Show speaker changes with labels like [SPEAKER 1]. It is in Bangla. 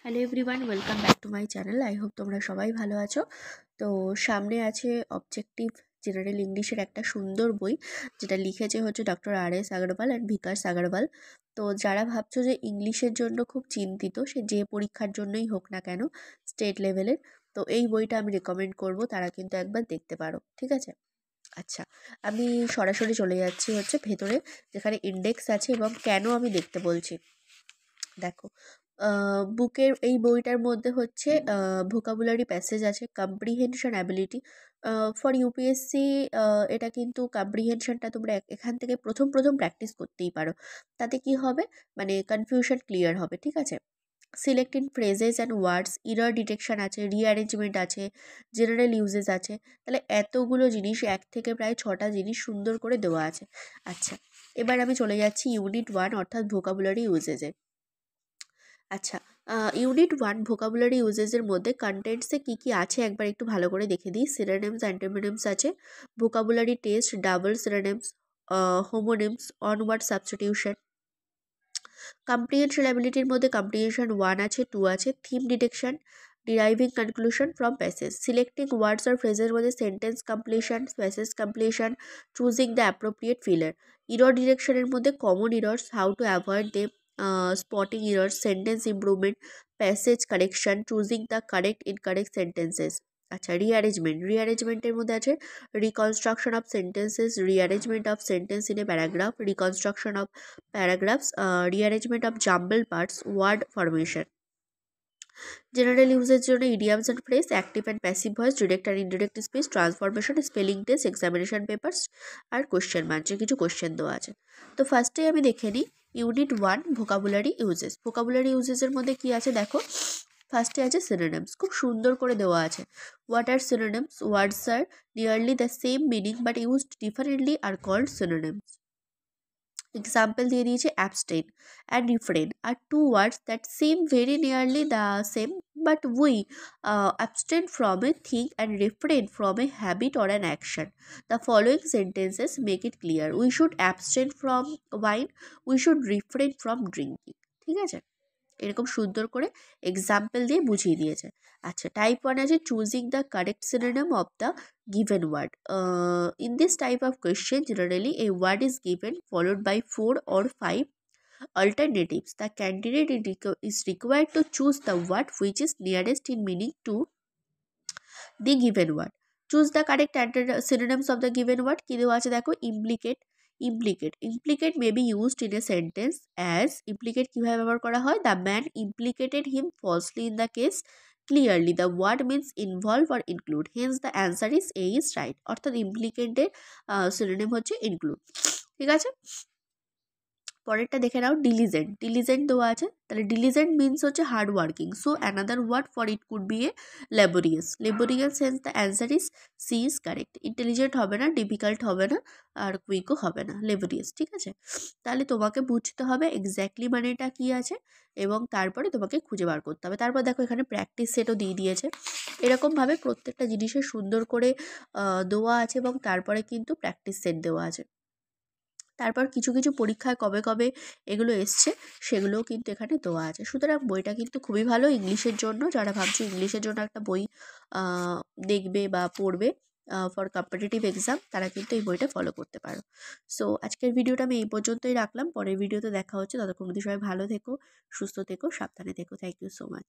[SPEAKER 1] Hello everyone, welcome back to my channel. I hope তোমরা সবাই ভালো আছো। তো সামনে আছে অবজেক্টিভ জেনারেল ইংলিশের একটা সুন্দর বই, যেটা লিখেছে হচ্ছে ডক্টর আর.এস. আগরওয়াল অ্যান্ড বিকাশ আগরওয়াল। তো যারা ভাবছো যে ইংলিশের জন্য খুব চিন্তিত, সে যে পরীক্ষার জন্যই হোক না কেন, স্টেট লেভেলের, তো এই বইটা আমি রেকমেন্ড করব, তারা কিন্তু একবার দেখতে পারো, ঠিক আছে? আচ্ছা, আমি সরাসরি চলে যাচ্ছি হচ্ছে ভেতরে, যেখানে ইন্ডেক্স আছে এবং কেন আমি দেখতে বলছি। দেখো, বুকের এই বইটার মধ্যে হচ্ছে ভোকাবুলারি প্যাসেজ আছে, কম্প্রিহেনশন অ্যাবিলিটি ফর ইউপিএসসি। এটা কিন্তু কম্প্রিহেনশনটা তোমরা এখান থেকে প্রথম প্র্যাকটিস করতেই পারো। তাতে কি হবে, মানে কনফিউশন ক্লিয়ার হবে, ঠিক আছে? Select in phrases and words, error detection আছে, রিঅ্যারেঞ্জমেন্ট আছে, জেনারেল ইউজেস আছে। তাহলে এতগুলো জিনিস, এক থেকে প্রায় 6টা জিনিস সুন্দর করে দেওয়া আছে। আচ্ছা, এবার আমি চলে যাচ্ছি ইউনিট 1 অর্থাৎ ভোকাবুলারি ইউজেসে। আচ্ছা, ইউনিট 1 ভোকাবুলারি ইউজেসের মধ্যে কন্টেন্টসে কী কী আছে একবার একটু ভালো করে দেখে দিই। সিনোনিমস, অ্যান্টোনিমস আছে, vocabulary test, double synonyms, homonyms, one word substitution. Comprehension অ্যাবিলিটির মধ্যে কম্প্রিহেনশন 1 আছে, 2 আছে, theme detection, deriving conclusion from passage, selecting words or ফ্রেজের মধ্যে sentence completion, passage completion, choosing the appropriate filler. Error ডিটেকশনের মধ্যে common errors, how to avoid them, spotting errors, sentence improvement, passage correction, choosing the correct incorrect sentences. আচ্ছা, রিঅ্যারেঞ্জমেন্টের মধ্যে আছে reconstruction of sentences, rearrangement of sentence in a paragraph, reconstruction of paragraphs, rearrangement of jumbled parts, word formation. General ইউজের জন্য idioms and phrase, active and passive voice, direct and indirect speech, transformation, spelling test, examination papers আর কোশ্চেন মানছে কিছু কোশ্চেন দেওয়া আছে। তো ফার্স্টে আমি দেখে নিই ইউনিট 1 ভোকাবুলারি ইউজেস। ভোকাবুলারি ইউজেসের মধ্যে কি আছে দেখো, ফার্স্টে আছে সিনোনিমস, খুব সুন্দর করে দেওয়া আছে। What are synonyms? Words are nearly the same meaning but used differently are called synonyms. Example দিয়ে দিয়েছে abstain and refrain are two words that same very nearly the same but we abstain from a thing and refrain from a habit or an action. The following sentences make it clear. We should abstain from wine. We should refrain from drinking. ঠিক আছে, এরকম সুন্দর করে এক্সাম্পল দিয়ে বুঝিয়ে দিয়েছে। আচ্ছা, টাইপ 1 আছে choosing the correct synonym of the given word. In this type of question, generally a word is given followed by 4 or 5 alternatives. The candidate is required to choose the word which is nearest in meaning to the given word. Choose the correct synonyms of the given word. কি দেওয়া আছে দেখো, implicate may be used in a sentence as, implicate কিভাবে ব্যবহার করা হয়, the man implicated him falsely in the case. Clearly the word means involve or include, hence the answer is A is right. অর্থাৎ implicate এর synonym হচ্ছে include, ঠিক আছে? পরেরটা দেখে নাও, ডিলিজেন্ট দেওয়া আছে। তাহলে ডিলিজেন্ট মিনস হচ্ছে hard working, so another word for it could be a laborious hence the answer is C is correct. Intelligent হবে না, ডিফিকাল্ট হবে না, আর কুইকও হবে না, লেবোরিয়াস, ঠিক আছে? তাহলে তোমাকে বুঝতে হবে এক্স্যাক্টলি মানেটা কী আছে এবং তারপরে তোমাকে খুঁজে বার করতে হবে। তারপর দেখো এখানে প্র্যাকটিস সেটও দিয়ে দিয়েছে। এরকমভাবে প্রত্যেকটা জিনিসের সুন্দর করে দেওয়া আছে এবং তারপরে কিন্তু প্র্যাকটিস সেট দেওয়া আছে। তারপর কিছু পরীক্ষায় কবে এগুলো এসছে সেগুলোও কিন্তু এখানে দেওয়া আছে। সুতরাং বইটা কিন্তু খুবই ভালো ইংলিশের জন্য। যারা ভাবছো ইংলিশের জন্য একটা বই দেখবে বা পড়বে ফর কম্পিটিটিভ এক্সাম, তারা কিন্তু এই বইটা ফলো করতে পারো। সো আজকের ভিডিওটা আমি এই পর্যন্তই রাখলাম। পরের ভিডিওতে দেখা হচ্ছে। ততক্ষণ অবধি সবাই ভালো থেকো, সুস্থ থেকো, সাবধানে থেকো। Thank you so much.